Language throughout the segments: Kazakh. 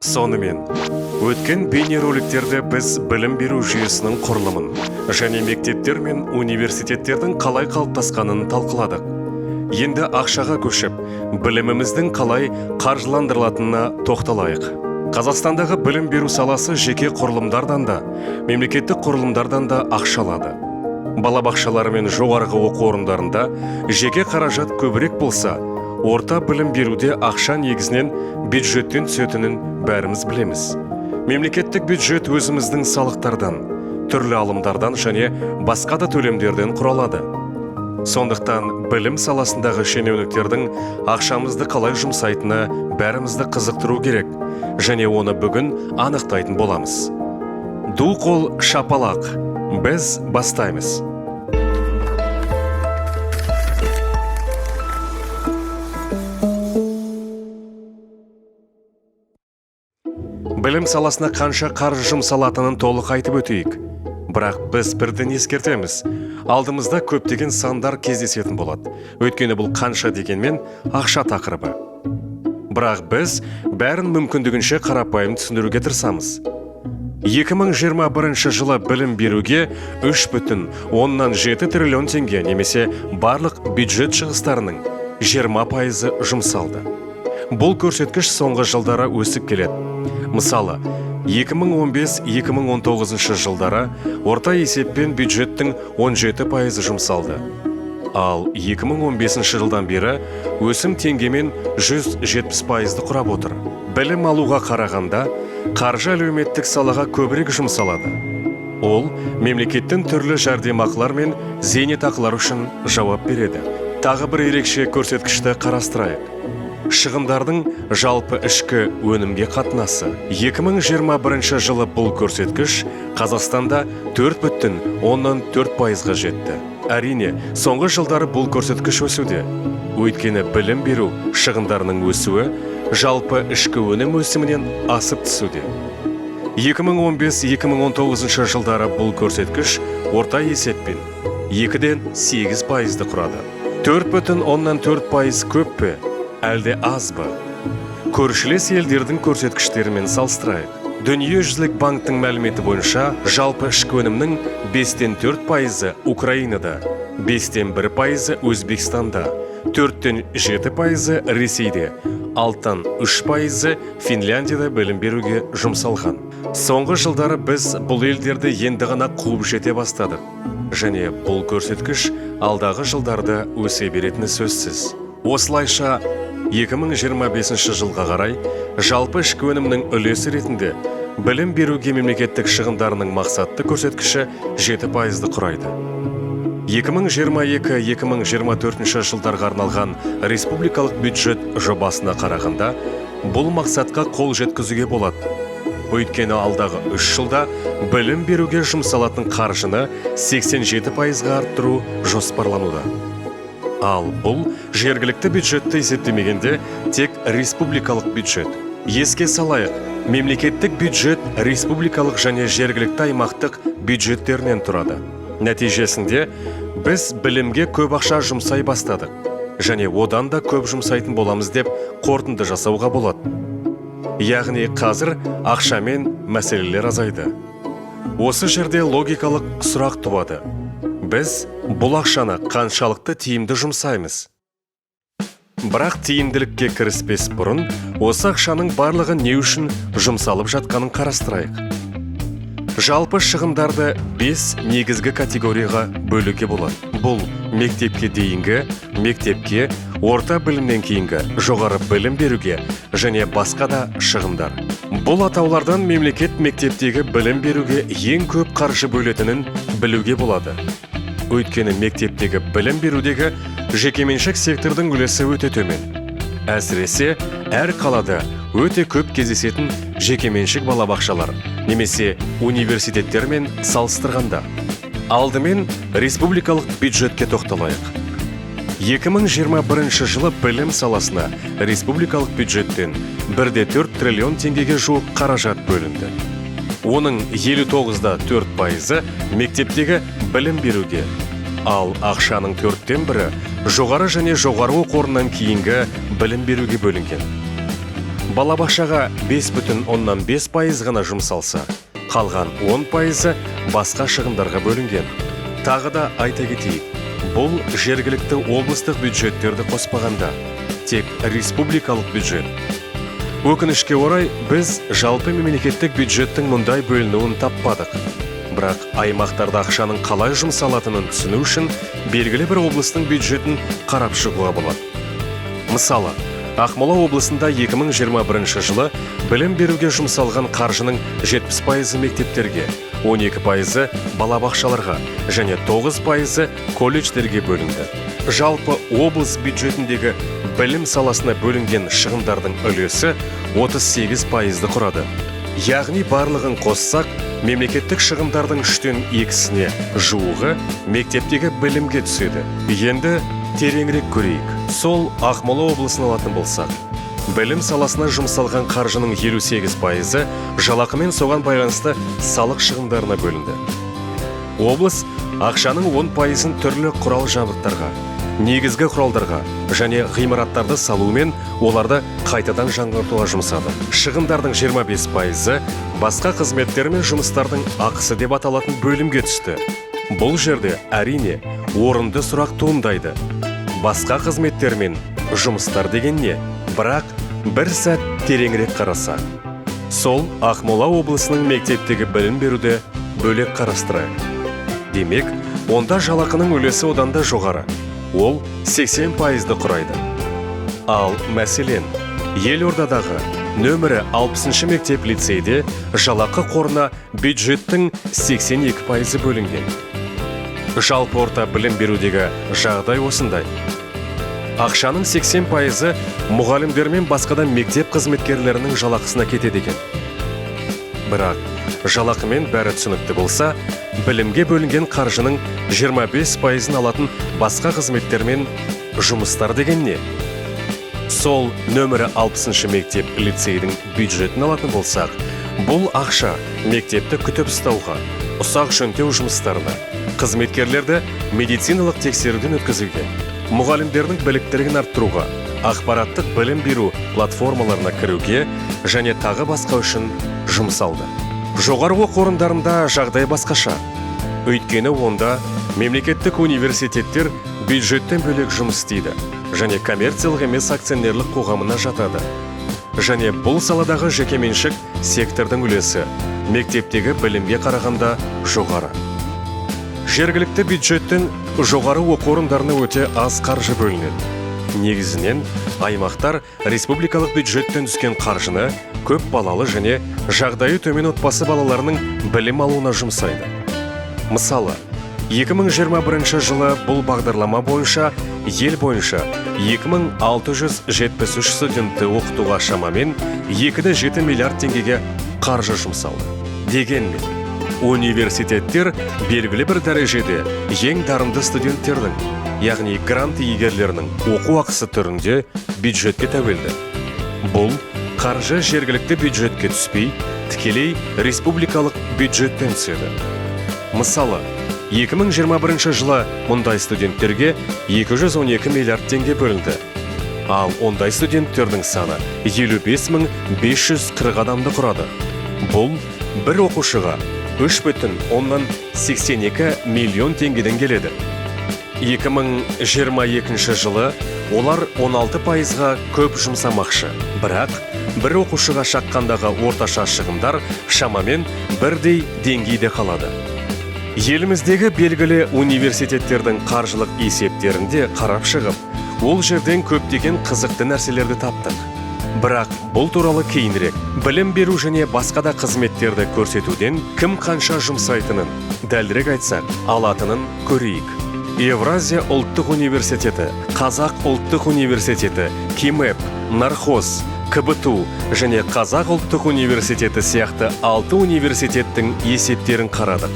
Сонымен, өткен бейнероликтерде біз білім беру жүйесінің құрылымын және мектептер мен университеттердің қалай қалыптасқанын талқыладық. Енді ақшаға көшіп, біліміміздің қалай қаржыландырылатынына тоқталайық. Қазақстандағы білім беру саласы жеке құрылымдардан да, мемлекеттік құрылымдардан да ақшалады. Балабақшалар мен жоғарғы оқу орындарында жеке қаражат көбірек болса, орта білім беруде ақша негізінен бюджеттен түсетінін бәріміз білеміз. Мемлекеттік бюджет өзіміздің салықтардан, түрлі алымдардан және басқа да төлемдерден құралады. Сондықтан білім саласындағы шенеуніктердің ақшамызды қалай жұмсайтыны бәрімізді қызықтыру керек, және оны бүгін анықтайтын боламыз. Ду қол шапалақ, біз бастаймыз. Білім саласына қанша қаржы жұмсалатынын толық айтып өтейік. Бірақ біз бірден ескертеміз. Алдымызда көптеген сандар кездесетін болады. Өйткені бұл қанша дегенмен ақша тақырыбы. Бірақ біз бәрін мүмкіндігінше қарапайым түсіндіруге тырысамыз. 2021 жылы білім беруге 3,7 триллион теңге немесе барлық бюджет шығыстарының 20% жұмсалды. Бұл көрсеткіш соңғы жылдары өсіп келеді. Мысалы, 2015-2019 жылдары орта есеппен бюджеттің 17% жұмсалды. Ал 2015 жылдан бері өсім теңгемен 170%-ды құрап отыр. Білім алуға қарағанда, қаржы әлеуметтік салаға көбірек жұмсалады. Ол мемлекеттің түрлі жәрдемақылар мен зейнетақылар үшін жауап береді. Тағы бір ерекше көрсеткішті қарастырайық. Шығындардың жалпы ішкі өнімге қатынасы. 2021 жылы бұл көрсеткіш Қазақстанда 4,4%-ға жетті. Әрине, соңғы жылдары бұл көрсеткіш өсуде. Өйткені білім беру шығындарының өсуі жалпы ішкі өнім өсімінен асып түсуде. 2015-2019 жылдары бұл көрсеткіш орта есеппен 2,8%-ды құрады. 4,4% көп пе? Әлде аз ба? Көршілес елдердің көрсеткіштерімен салыстырайық. Дүниежүзілік банктың мәліметі бойынша жалпы ішкі өнімнің 5,4% Украинада, 5,1% Өзбекстанда, 4,7% Ресейде, 6,3% Финляндияда білім беруге жұмсалған. Соңғы жылдары біз бұл елдерді енді ғана қуып жете бастадық. Және бұл көрсеткіш алдағы жылдарда өсе беретіні сөзсіз. Осылайша, 2025 жылға қарай жалпы ішкі өнімнің үлесі ретінде білім беруге мемлекеттік шығындарының мақсатты көрсеткіші 7%-ды құрайды. 2022-2024 жылдарға арналған республикалық бюджет жобасына қарағанда бұл мақсатқа қол жеткізуге болады. Өйткені алдағы 3 жылда білім беруге жұмсалатын қаржыны 87%-ға арттыру жоспарлануда. Ал бұл жергілікті бюджетті есептемегенде тек республикалық бюджет. Еске салайық, мемлекеттік бюджет республикалық және жергілікті аймақтық бюджеттерінен тұрады. Нәтижесінде біз білімге көп ақша жұмсай бастадық, және одан да көп жұмсайтын боламыз деп қорытынды жасауға болады. Яғни қазір ақшамен мәселелер азайды. Осы жерде логикалық сұрақ туады. Біз бұл ақшаны қаншалықты тиімді жұмсаймыз? Бірақ тиімділікке кіріспес бұрын, осы ақшаның барлығы не үшін жұмсалып жатқанын қарастырайық. Жалпы шығындарды 5 негізгі категорияға бөлуге болады. Бұл мектепке дейінгі, мектепке, орта білімнен кейінгі, жоғары білім беруге және басқа да шығындар. Бұл атаулардан мемлекет мектептегі білім беруге ең көп қаржы бөлетінін білуге болады. Өйткені мектептегі білім берудегі жекеменшік сектордың үлесі өте төмен. Әсіресе, әр қалада өте көп кездесетін жекеменшік балабақшалар немесе университеттермен салыстырғанда. Алдымен республикалық бюджетке тоқталайық. 2021 жылы білім саласына республикалық бюджеттен 1,4 триллион теңгеге жуық қаражат бөлінді. Оның 59,4% мектептегі білім беруге, ал ақшаның 4/1 жоғары және жоғары оқу орнынан кейінгі білім беруге бөлінген. балабақшаға 5,5% ғана жұмсалса, қалған 10% басқа шығындарға бөлінген. Тағы да айта кетейік, бұл жергілікті облыстық бюджеттерді қоспағанда, тек республикалық бюджет. Өкінішке орай, біз жалпы мемлекеттік бюджеттің мұндай бөлінуін таппадық. Бірақ аймақтарда ақшаның қалай жұмсалатынын түсіну үшін белгілі бір облыстың бюджетін қарап шығуға болады. Мысалы, Ақмола облысында 2021 жылы білім беруге жұмсалған қаржының 70% мектептерге, 12% балабақшаларға және 9% колледждерге бөлінді. Жалпы облыс бюджетіндегі білім саласына бөлінген шығындардың үлесі 38%-ді құрады. Яғни барлығын қоссақ, мемлекеттік шығындардың 2/3-іне жуығы мектептегі білімге түседі. Енді тереңірек көрейік. Сол Ақмола облысын алатын болсақ, білім саласына жұмсалған қаржының 58%-і жалақы мен соған байланысты салық шығындарына бөлінді. Облыс ақшаның 10%-ын түрлі құрал жабдықтарға, негізгі құралдарға және ғимараттарды салу мен оларды қайтадан жаңғыртуға жұмсады. Шығындардың 25%-і басқа қызметтер мен жұмыстардың ақысы деп аталатын бөлімге түсті. Бұл жерде әрине орынды сұрақ туындайды. Басқа қызметтер мен жұмыстар деген не? Бірақ бір сәт тереңірек қараса. Сол Ақмола облысының мектептегі білім беруде бөлек қарастырайық. Демек, онда жалақының үлесі одан да жоғары. Ол 80%-ді құрайды. Ал мәселен, Елордадағы нөмірі 60-шы мектеп лицейде жалақы қорына бюджеттің 82% бөлінген. Жалпы орта білім берудегі жағдай осындай. Ақшаның 80%-і мұғалімдер мен басқада мектеп қызметкерлерінің жалақысына кетеді екен. Бірақ жалақымен бәрі түсінікті болса, білімге бөлінген қаржының 25%-ын алатын басқа қызметтер мен жұмыстар деген не? Сол нөмірі 60-шы мектеп лицейдің бюджетін алатын болсақ, бұл ақша мектепті күтіп ұстауға, ұсақ жөндеу жұмыстарына, қызметкерлерді медициналық тексеруден өткізуге, мұғалімдердің біліктілігін арттыруға, ақпараттық білім беру платформаларына кіруге және тағы басқа үшін жұмсалды. Жоғарғы оқу орындарында жағдай басқаша. Өйткені онда мемлекеттік университеттер бюджеттен бөлек жұмыс істейді және коммерциялық емес акционерлік қоғамына жатады. Және бұл саладағы жекеменшік сектордың үлесі мектептегі білімге қарағанда жоғары. Жергілікті бюджеттен жоғары оқу орындарына өте аз қаржы бөлінеді. Негізінен аймақтар республикалық бюджеттен түскен қаржыны көп балалы және жағдайы төмен отбасы балаларының білім алуына жұмсайды. Мысалы, 2021 жылы бұл бағдарлама бойынша ел бойынша 2673 студентті оқытуға шамамен 2,7 миллиард теңгеге қаржы жұмсалды. Дегенмен, университеттер белгілі бір дәрежеде ең дарынды студенттердің, яғни грант иегерлерінің оқу ақысы түрінде бюджетке тәуелді. Бұл қаржы жергілікті бюджетке түспей, тікелей республикалық бюджеттен түседі. Мысалы, 2021 жылы мұндай студенттерге 212 миллиард теңге бөлінді. Ал ондай студенттердің саны 55.540 адамды құрады. Бұл бір оқушыға 3,82 миллион теңгеден келеді. 2022 жылы олар 16%-ға көп жұмсамақшы. Бірақ бір оқушыға шаққандағы орташа шығындар шамамен бірдей деңгейде қалады. Еліміздегі белгілі университеттердің қаржылық есептерінде қарап шығып, ол жерден көптеген қызықты нәрселерді таптық. Бірақ бұл туралы кейінірек білім беру және басқа да қызметтерді көрсетуден кім қанша жұмсайтынын, дәлірек айтсақ, алатынын көрейік. Евразия ұлттық университеті, Қазақ ұлттық университеті, КИМЭП, Нархоз, КБТУ және Қазақ ұлттық университеті сияқты 6 университеттің есептерін қарадық.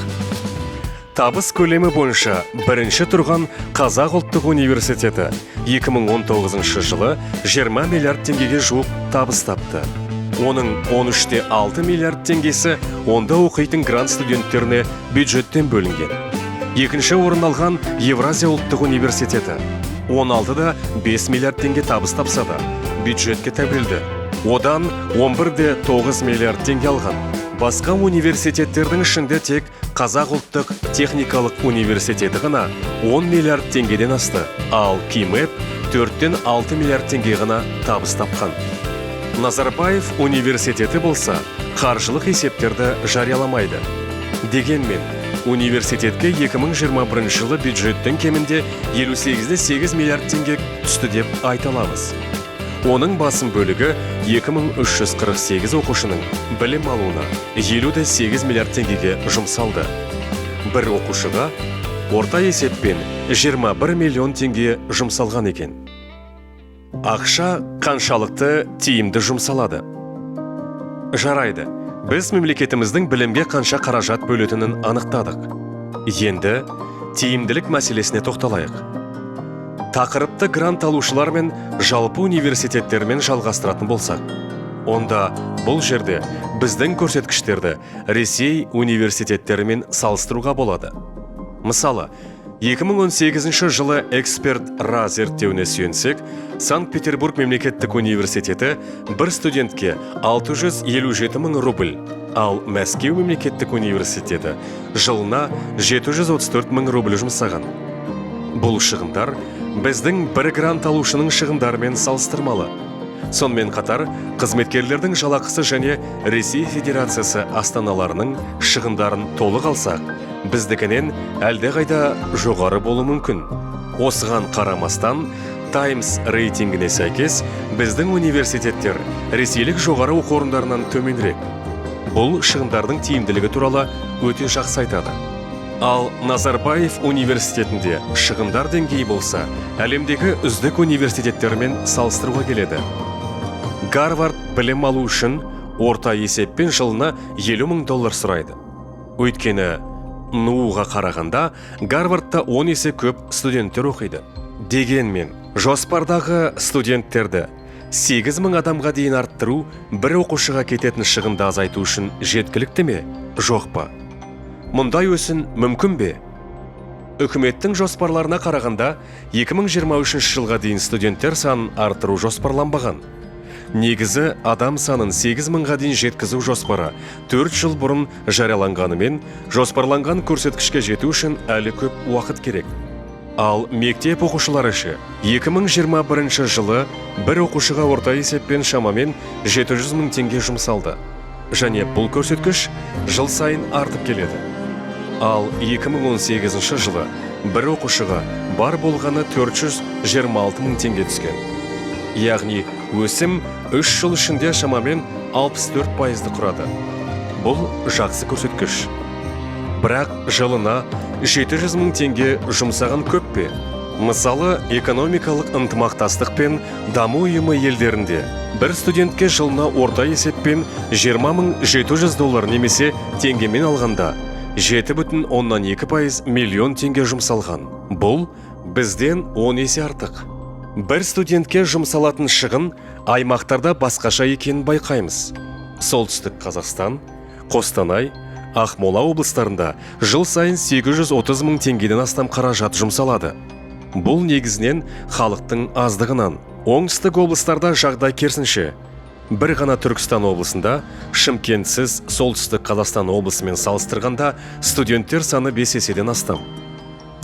Табыс көлемі бойынша бірінші тұрған Қазақ ұлттық университеті 2019 жылы 20 миллиард теңгеге жуық табыс тапты. Оның 13,6 миллиард теңгесі онда оқитын грант студенттеріне бюджеттен бөлінген. Екінші орын алған Евразия ұлттық университеті 16,5 миллиард теңге табыс тапса да бюджетке тәуелді. Одан 11,9 миллиард теңге алған. Басқа университеттердің ішінде тек Қазақ ұлттық техникалық университеті ғана 10 миллиард теңгеден асты, ал КИМЭП 4-6 миллиард теңге ғана табыс тапқан. Назарбаев университеті болса, қаржылық есептерді жарияламайды. Дегенмен, университетке 2021 жылы бюджеттің кемінде 58,8 миллиард теңге түсті деп айта аламыз. Оның басым бөлігі 2348 оқушының білім алуына 58 миллиард теңгеге жұмсалды. Бір оқушыға орта есеппен 21 миллион теңге жұмсалған екен. Ақша қаншалықты тиімді жұмсалады? Жарайды, біз мемлекетіміздің білімге қанша қаражат бөлетінін анықтадық. Енді тиімділік мәселесіне тоқталайық. Тақырыпты грант алушылар мен жалпы университеттермен жалғастыратын болсақ, онда бұл жерде біздің көрсеткіштерді Ресей университеттерімен салыстыруға болады. Мысалы, 2018 жылы эксперт-ра зерттеуіне сүйенсек, Санкт-Петербург мемлекеттік университеті бір студентке 657 мың рубль, ал Мәскеу мемлекеттік университеті жылына 734 мың рубль жұмсаған. Бұл шығындар біздің бір грант алушының шығындарымен салыстырмалы. Сонымен қатар, қызметкерлердің жалақысы және Ресей Федерациясы астаналарының шығындарын толық алсақ, біздікінен әлдеқайда жоғары болуы мүмкін. Осыған қарамастан, Times рейтингіне сәйкес, біздің университеттер ресейлік жоғары оқу орындарынан төменірек. Бұл шығындардың тиімділігі туралы өте жақсы айтады. Ал Назарбаев университетінде шығындар деңгейі болса, әлемдегі үздік университеттермен салыстыруға келеді. Гарвард білім алу үшін орта есеппен жылына 50 мың доллар сұрайды. Өйткені НУ-ға қарағанда Гарвардта 10 есе көп студенттер оқиды. Дегенмен, жоспардағы студенттерді 8 мың адамға дейін арттыру бір оқушыға кететін шығынды азайту үшін жеткілікті ме, жоқ па? Мұндай өсін мүмкін бе? Үкіметтің жоспарларына қарағанда 2023 жылға дейін студенттер санын арттыру жоспарланбаған. Негізі адам санын 8 мыңға дейін жеткізу жоспары 4 жыл бұрын жарияланғанымен, жоспарланған көрсеткішке жету үшін әлі көп уақыт керек. Ал мектеп оқушылары ше, 2021 жылы бір оқушыға орта есеппен шамамен 700 мың теңге жұмсалды. Және бұл көрсеткіш жыл сайын артып келеді. Ал 2018 жылы бір оқушыға бар болғаны 426 мың теңге түскен. Яғни өсім 3 жыл ішінде шамамен 64%-ды құрады. Бұл жақсы көрсеткіш. Бірақ жылына 700 мың теңге жұмсаған көп пе? Мысалы, экономикалық ынтымақтастық пен даму ұйымы елдерінде бір студентке жылына орта есеппен 20.700 доллар немесе теңгемен алғанда 7,2% миллион теңге жұмсалған. Бұл бізден 10 есе артық. Бір студентке жұмсалатын шығын аймақтарда басқаша екенін байқаймыз. Солтүстік Қазақстан, Қостанай, Ақмола облыстарында жыл сайын 830 мың теңгеден астам қаражат жұмсалады. Бұл негізінен халықтың аздығынан. Оңтүстік облыстарда жағдай керісінше. Бір ғана Түркістан облысында, Шымкентсіз солтүстік Қазақстан облысымен салыстырғанда студенттер саны 5 еседен астам.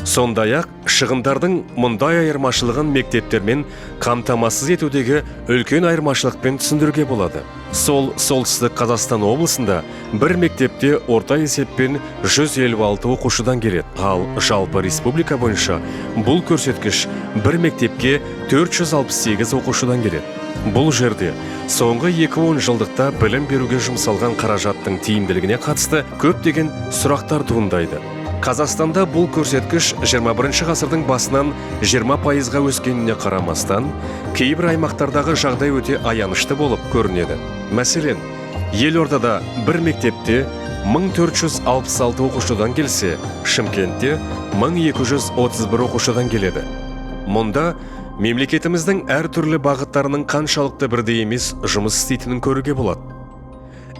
Сондай-ақ, шығындардың мұндай айырмашылығын мектептермен қамтамасыз етудегі үлкен айырмашылықпен түсіндіруге болады. Солтүстік Қазақстан облысында бір мектепте орта есеппен 156 оқушыдан келеді, ал жалпы республика бойынша бұл көрсеткіш бір мектепке 468 оқушыдан келеді. Бұл жерде соңғы 2 жылдықта білім беруге жұмсалған қаражаттың тиімділігіне қатысты көптеген сұрақтар туындайды. Қазақстанда бұл көрсеткіш 21 ғасырдың басынан 20%-ға өскеніне қарамастан, кейбір аймақтардағы жағдай өте аянышты болып көрінеді. Мәселен, Елордада бір мектепте 1466 оқушыдан келсе, Шымкентте 1231 оқушыдан келеді. Мұнда мемлекетіміздің әртүрлі бағыттарының қаншалықты бірдей емес жұмыс істейтінін көруге болады.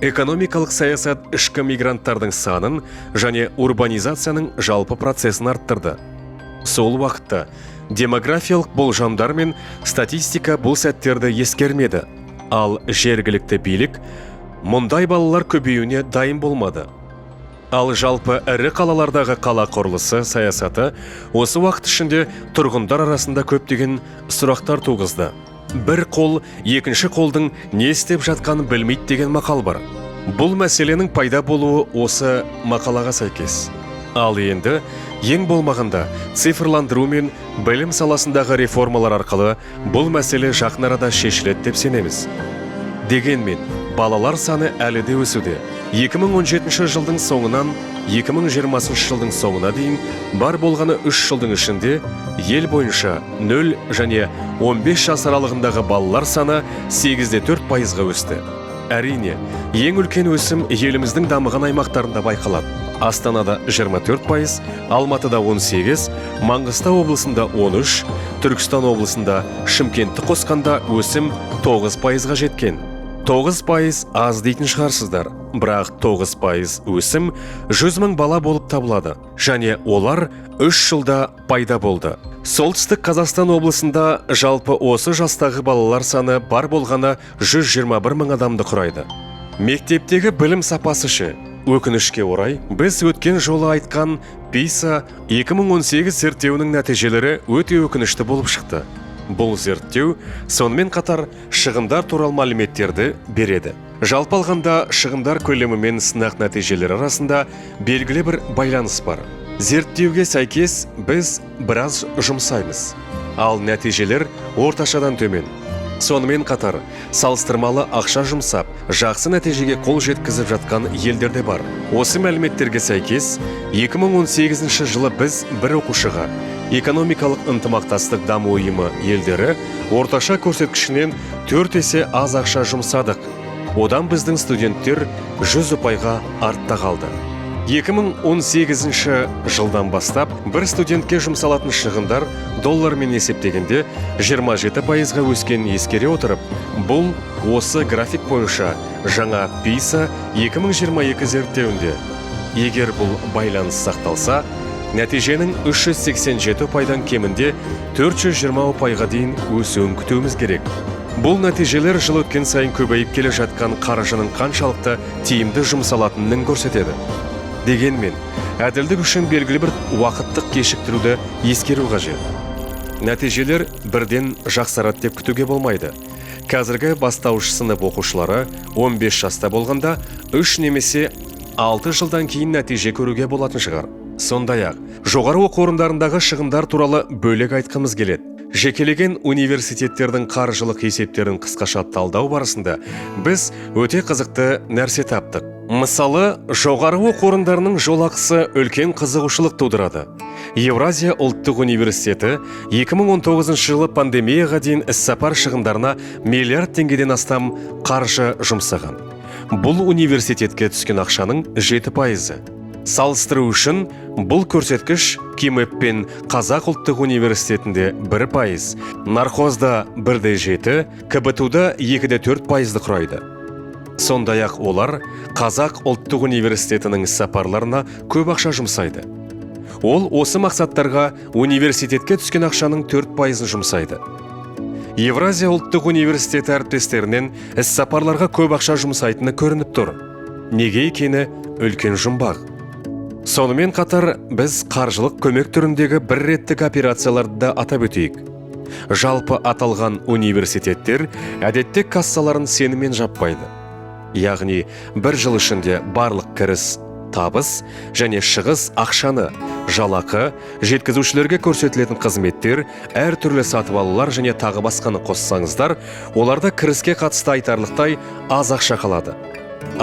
Экономикалық саясат ішкі мигранттардың санын және урбанизацияның жалпы процесін арттырды. Сол уақытта демографиялық болжамдар мен статистика бұл сәттерді ескермеді. Ал жергілікті билік мұндай балалар көбеюіне дайын болмады. Ал жалпы ірі қалалардағы қала құрылысы саясаты осы уақыт ішінде тұрғындар арасында көптеген сұрақтар туғызды. Бір қол екінші қолдың не істеп жатқанын білмейді деген мақал бар. Бұл мәселенің пайда болуы осы мақалаға сәйкес. Ал енді ең болмағанда цифрландыру мен білім саласындағы реформалар арқылы бұл мәселе жақын арада шешіледі деп сенеміз. Дегенмен, балалар саны әлі де өсуде. 2017 жылдың соңынан 2020 жылдың соңына дейін бар болғаны 3 жылдың ішінде ел бойынша 0 және 15 жас аралығындағы балалар саны 8,4%-ға өсті. Әрине, ең үлкен өсім еліміздің дамыған аймақтарында байқалады. Астанада 24%, Алматыда 18%, Маңғыстау облысында 13%, Түркістан облысында Шымкентті қосқанда өсім 9%-ға жеткен. 9% аз дейтін шығарсыздар, бірақ 9% өсім 100 мың бала болып табылады, және олар 3 жылда пайда болды. Солтүстік Қазақстан облысында жалпы осы жастағы балалар саны бар болғаны 121 мың адамды құрайды. Мектептегі білім сапасы ше? Өкінішке орай, біз өткен жолы айтқан PISA 2018 зерттеуінің нәтижелері өте өкінішті болып шықты. Бұл зерттеу сонымен қатар шығындар туралы мәліметтерді береді. Жалпы алғанда шығындар көлемі мен сынақ нәтижелері арасында белгілі бір байланыс бар. Зерттеуге сәйкес біз біраз жұмсаймыз, ал нәтижелер орташадан төмен. Сонымен қатар салыстырмалы ақша жұмсап, жақсы нәтижеге қол жеткізіп жатқан елдерде бар. Осы мәліметтерге сәйкес 2018 жылы біз бір оқушыға экономикалық ынтымақтастық даму ұйымы елдері орташа көрсеткішінен 4 есе аз ақша жұмсадық. Одан біздің студенттер 100%-ға артта қалды. 2018 жылдан бастап бір студентке жұмсалатын шығындар доллармен есептегенде 27%-ға өскен ескере отырып, бұл осы график бойынша жаңа PISA 2022 зерттеуінде. Егер бұл байланыс сақталса, нәтиженің 387 пайдан кемінде 420 пайға дейін өсуін күтуіміз керек. Бұл нәтижелер жыл өткен сайын көбейіп келе жатқан қаржының қаншалықты тиімді жұмсалатынын көрсетеді. Дегенмен, әділдік үшін белгілі бір уақыттық кешіктіруді ескеру қажет. Нәтижелер бірден жақсарады деп күтуге болмайды. Қазіргі бастауыш сынып оқушылары 15 жаста болғанда 3 немесе 6 жылдан кейін нәтиже көруге болатын шығар. Сондай-ақ, жоғары оқу орындарындағы шығындар туралы бөлек айтқымыз келеді. Жекелеген университеттердің қаржылық есептерін қысқаша талдау барысында біз өте қызықты нәрсе таптық. Мысалы, жоғары оқу орындарының жолақысы үлкен қызығушылық тудырады. Евразия ұлттық университеті 2019 жылы пандемияға дейін іссапар шығындарына миллиард теңгеден астам қаржы жұмсаған. Бұл университетке түскен ақшаның 7%. Салыстыру үшін бұл көрсеткіш КИМЭП пен Қазақ ұлттық университетінде 1%, нархозда 1,7%, КБТУ-да 2,4%-ды құрайды. Сондай-ақ олар Қазақ ұлттық университетінің іссапарларына көп ақша жұмсайды. Ол осы мақсаттарға университетке түскен ақшаның 4%-ын жұмсайды. Евразия ұлттық университеті әріптестерінен іссапарларға көп ақша жұмсайтыны көрініп тұр. Неге екені үлкен жұмбақ. Сонымен қатар біз қаржылық көмек түріндегі бір реттік операцияларды да атап өтейік. Жалпы аталған университеттер әдетте кассаларын сеніммен жаппайды. Яғни, бір жыл ішінде барлық кіріс, табыс және шығыс ақшаны, жалақы, жеткізушілерге көрсетілетін қызметтер, әртүрлі сатып алулар және тағы басқаны қоссаңыздар, оларда кіріске қатысты айтарлықтай аз ақша қалады.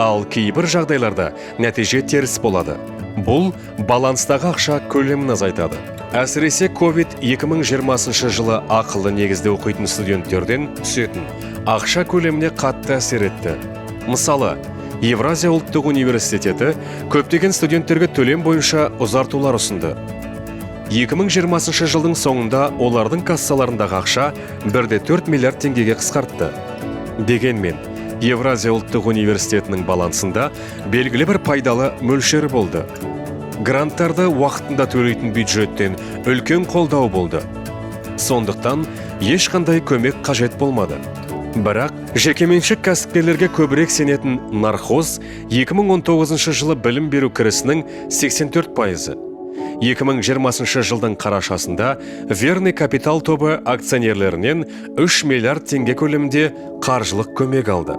Ал кейбір жағдайларда нәтиже теріс болады. Бұл баланстағы ақша көлемін азайтады. Әсіресе COVID 2020 жылы ақылы негізде оқитын студенттерден түсетін ақша көлеміне қатты әсер етті. Мысалы, Евразия ұлттық университеті көптеген студенттерге төлем бойынша ұзартулар ұсынды. 2020 жылдың соңында олардың кассаларындағы ақша 1,4 миллиард теңгеге қысқартты. Дегенмен, Евразия ұлттық университетінің балансында белгілі бір пайдалы мөлшері болды. Гранттарды уақытында төлейтін бюджеттен үлкен қолдау болды. Сондықтан ешқандай көмек қажет болмады. Бірақ жекеменшік кәсіпкерлерге көбірек сенетін нархоз 2019 жылы білім беру кірісінің 84%. 2020 жылдың қарашасында Верный Капитал тобы акционерлерінен 3 миллиард теңге көлемінде қаржылық көмек алды.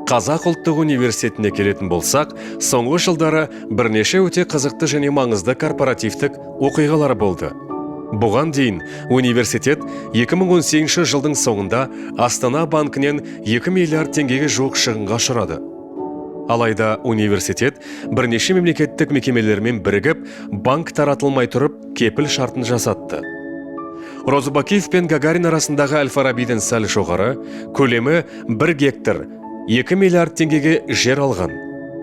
Қазақ ұлттық университетіне келетін болсақ, соңғы жылдары бірнеше өте қызықты және маңызды корпоративтік оқиғалар болды. Бұған дейін университет 2018 жылдың соңында Астана банкінен 2 миллиард теңгеге жуық шығынға ұшырады. Алайда университет бірнеше мемлекеттік мекемелермен бірігіп, банк таратылмай тұрып, кепіл шартын жасатты. Розыбакиев пен Гагарин арасындағы Әл-Фарабиден сәл жоғары, көлемі 1 гектар, 2 миллиард теңгеге жер алған.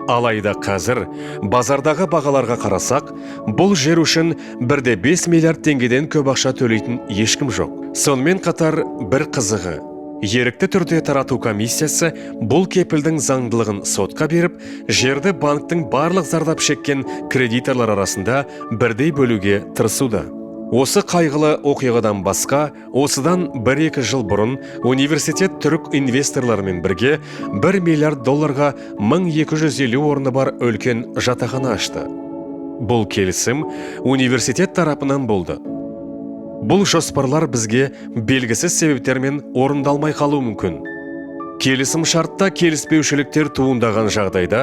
Алайда қазір базардағы бағаларға қарасақ, бұл жер үшін 1,5 миллиард теңгеден көп ақша төлейтін ешкім жоқ. Сонымен қатар бір қызығы, ерікті түрде тарату комиссиясы бұл кепілдің заңдылығын сотқа беріп, жерді банктың барлық зардап шеккен кредиторлар арасында бірдей бөлуге тырысуда. Осы қайғылы оқиғадан басқа, осыдан 1-2 жыл бұрын университет түрік инвесторларымен бірге 1 миллиард долларға 1250 орны бар үлкен жатақхана ашты. Бұл келісім университет тарапынан болды. Бұл жоспарлар бізге белгісіз себептермен орындалмай қалуы мүмкін. Келісім шартта келіспеушіліктер туындаған жағдайда,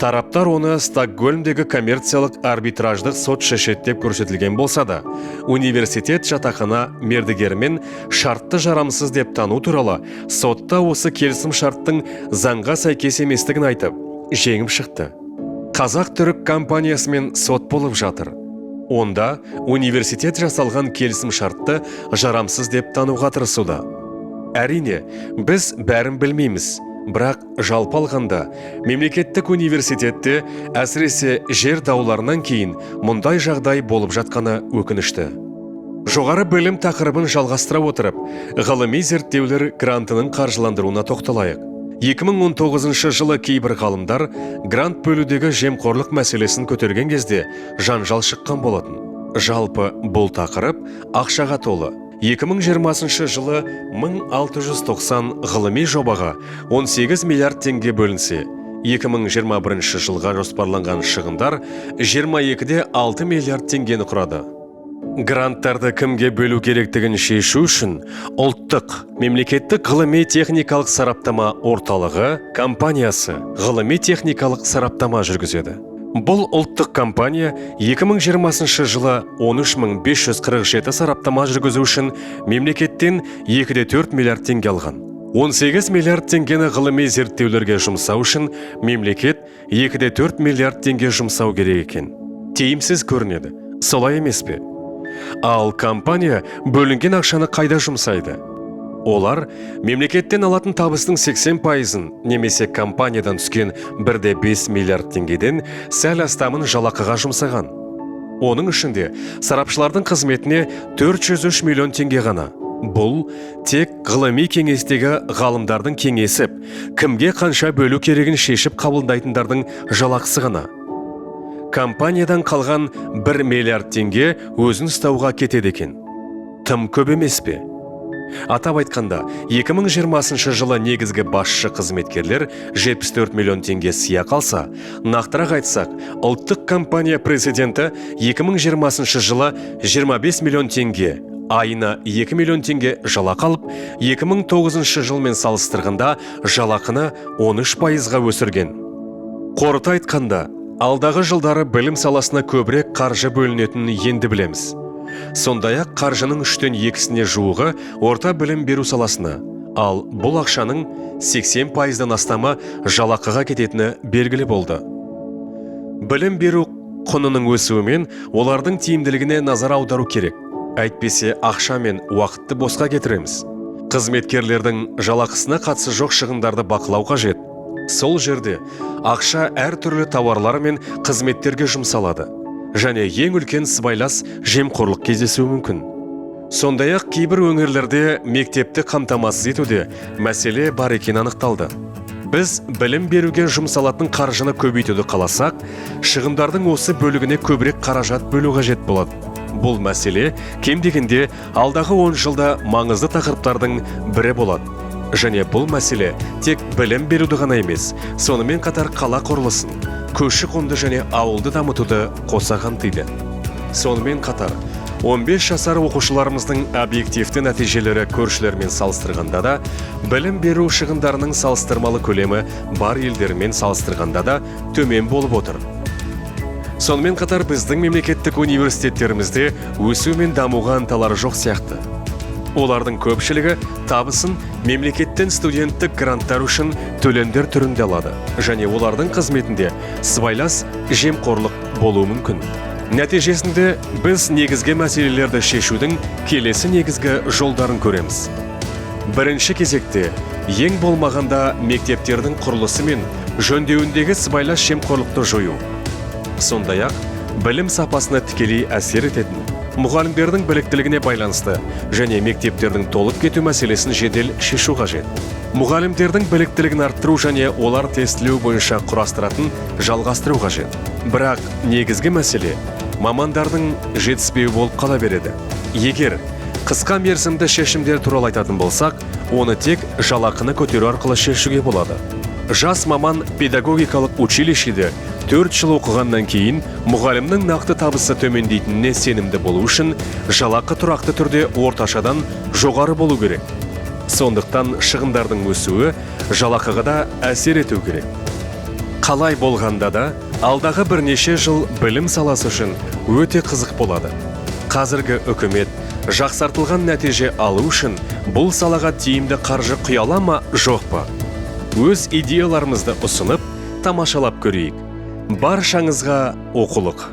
тараптар оны Стокгольмдегі коммерциялық арбитраждық сот шешеді деп көрсетілген болса да, университет жатақхана мердігерімен шартты жарамсыз деп тану туралы сотта осы келісім шарттың заңға сәйкес еместігін айтып, жеңіп шықты. Қазақ-түрік компаниясымен сот болып жатыр. Онда университет жасалған келісім шартты жарамсыз деп тануға тырысуда. Әрине, біз бәрін білмейміз, бірақ жалпы алғанда мемлекеттік университетте әсіресе жер дауларынан кейін мұндай жағдай болып жатқаны өкінішті. Жоғары білім тақырыбын жалғастыра отырып, ғылыми зерттеулер грантының қаржыландыруына тоқталайық. 2019 жылы кейбір ғалымдар грант бөлудегі жемқорлық мәселесін көтерген кезде жанжал шыққан болатын. Жалпы бұл тақырып ақшаға толы. 2020 жылы 1690 ғылыми жобаға 18 миллиард теңге бөлінсе, 2021 жылға жоспарланған шығындар 22,6 миллиард теңгені құрады. Гранттарды кімге бөлу керектігін шешу үшін ұлттық мемлекеттік ғылыми техникалық сараптама орталығы компаниясы ғылыми техникалық сараптама жүргізеді. Бұл ұлттық компания 2020 жылы 13547 сараптама жүргізу үшін мемлекеттен 2,4 миллиард теңге алған. 18 миллиард теңгені ғылыми зерттеулерге жұмсау үшін мемлекет 2,4 миллиард теңге жұмсау керек екен. Тиімсіз көрінеді, солай емес пе? Ал компания бөлінген ақшаны қайда жұмсайды? Олар мемлекеттен алатын табыстың 80%-ын немесе компаниядан түскен 1,5 миллиард теңгеден сәл астамын жалақыға жұмсаған. Оның ішінде сарапшылардың қызметіне 403 миллион теңге ғана. Бұл тек ғылыми кеңестегі ғалымдардың кеңесіп, кімге қанша бөлу керегін шешіп қабылдайтындардың жалақысы ғана. Компаниядан қалған 1 миллиард теңге өзін ұстауға кетеді екен. Тым көп емес пе? Атап айтқанда, 2020 жылы негізгі басшы қызметкерлер 74 миллион теңге сыйақы алса, нақтырақ айтсақ, ұлттық компания президенті 2020 жылы 25 миллион теңге, айына 2 миллион теңге жалақы алып, 2009 жылмен салыстырғанда жалақыны 13%-ға өсірген. Қорыта айтқанда, алдағы жылдары білім саласына көбірек қаржы бөлінетінін енді білеміз. Сондай-ақ қаржының 3/2-сіне жуығы орта білім беру саласына, ал бұл ақшаның 80%-дан астамы жалақыға кететіні белгілі болды. Білім беру құнының өсуімен олардың тиімділігіне назар аудару керек. Әйтпесе ақша мен уақытты босқа кетіреміз. Қызметкерлердің жалақысына қатысы жоқ шығындарды бақылау қажет. Сол жерде ақша әртүрлі тауарлар мен қызметтерге жұмсалады. Және ең үлкен сыбайлас жемқорлық кездесуі мүмкін. Сондай-ақ кейбір өңірлерде мектепті қамтамасыз етуде мәселе бар екені анықталды. Біз білім беруге жұмсалатын қаржыны көбейтуді қаласақ, шығындардың осы бөлігіне көбірек қаражат бөлу қажет болады. Бұл мәселе кем дегенде алдағы 10 жылда маңызды тақырыптардың бірі болады. Және бұл мәселе тек білім беруді ғана емес, сонымен қатар қала құрылысын, көші-қонды және ауылды дамытуды қоса қамтиды. Сонымен қатар 15 жасар оқушыларымыздың объективті нәтижелері көршілермен салыстырғанда да, білім беру шығындарының салыстырмалы көлемі бар елдермен салыстырғанда да төмен болып отыр. Сонымен қатар біздің мемлекеттік университеттерімізде өсу мен дамуға ынталары жоқ сияқты. Олардың көпшілігі табысын мемлекеттен студенттік гранттар үшін төлемдер түрінде алады, және олардың қызметінде сыбайлас жемқорлық болуы мүмкін. Нәтижесінде біз негізгі мәселелерді шешудің келесі негізгі жолдарын көреміз. Бірінші кезекте, ең болмағанда мектептердің құрылысы мен жөндеуіндегі сыбайлас жемқорлықты жою. Сондай-ақ, білім сапасына тікелей әсер ететін, мұғалімдердің біліктілігіне байланысты және мектептердің толып кету мәселесін жедел шешу қажет. Мұғалімдердің біліктілігін арттыру және олар тестілеу бойынша құрастыратын жалғастыру қажет. Бірақ негізгі мәселе мамандардың жетіспеуі болып қала береді. Егер қысқа мерзімді шешімдер туралы айтатын болсақ, оны тек жалақыны көтеру арқылы шешуге болады. Жас маман педагогикалық училищеде 4 жыл оқығаннан кейін мұғалімнің нақты табысы төмендейтініне сенімді болу үшін жалақы тұрақты түрде орташадан жоғары болу керек. Сондықтан шығындардың өсуі жалақыға да әсер ету керек. Қалай болғанда да, алдағы бірнеше жыл білім саласы үшін өте қызық болады. Қазіргі үкімет жақсартылған нәтиже алу үшін бұл салаға тиімді қаржы құя ала ма, жоқ па? Өз идеяларымызды ұсынып, тамашалап көрейік. Баршаңызға оқулық.